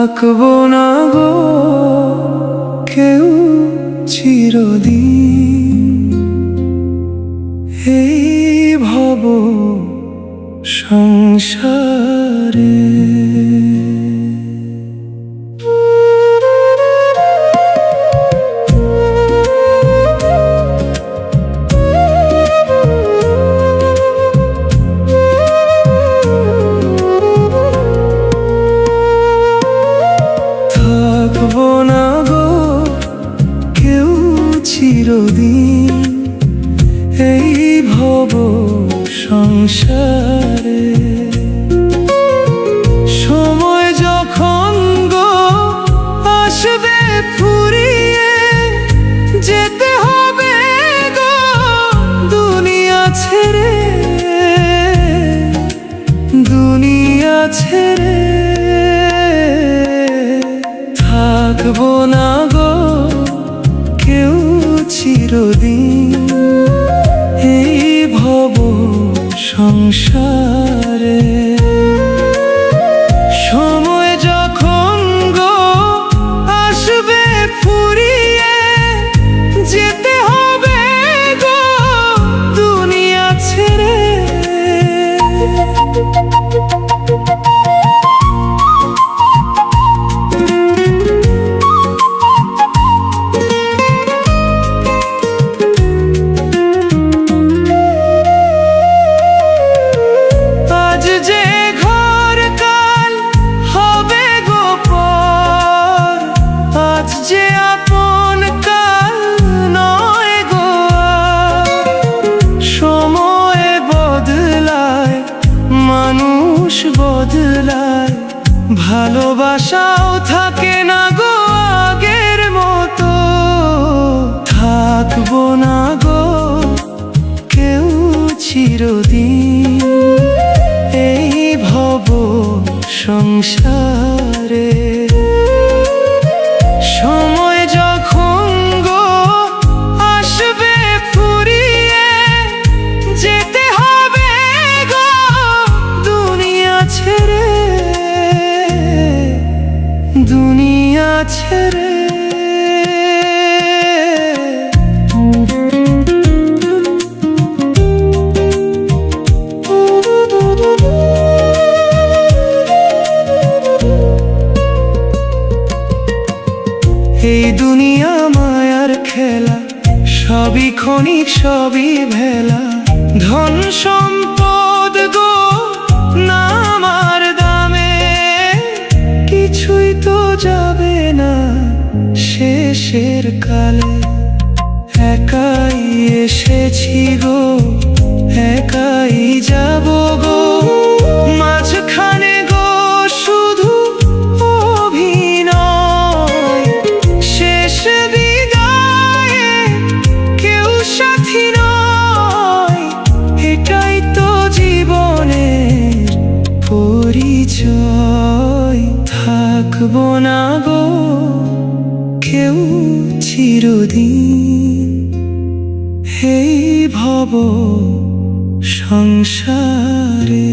থাকবো না গো কেউ চিরদিন এই ভব সংসারে। থাকবো না গো কেউ চিরদিন এই ভব সংসারে। সময় যখন গো আসবে ফুরিয়ে যেতে হবে গো দুনিয়া ছেড়ে, দুনিয়া ছেড়ে। থাকবো না গো কেউ চিরদিন এই ভব সংসারে। সময় যখন গো আসবে ফুরিয়ে যেতে হবে গো দুনিয়া ছেড়ে। মানুষ বদলায়, ভালোবাসাও থাকে না গো আগের মতো। থাকবো না গো কেউ চিরদিন এই ভব সংসারে। সময় যখন গো আসবে ফুরিয়ে যেতে হবে গো দুনিয়া ছেড়ে, দুনিয়া ছেড়ে। এই দুনিয়া মায়ার খেলা, সবই ক্ষণিক সবই ভেলা। ধন সম্পদ গো নামার দামে কিছুই তো যাবে না শেষের কালে। একাই এসেছি গো একাই যাব গো, মাঝখানে গো শুধু অভিনয়। শেষ বিদায়ে কেউ সাথী নয়, এটাই তো জীবনের পরিচয়। থাকবো না গো কেউ চিরদিন এই ভব সংসারে।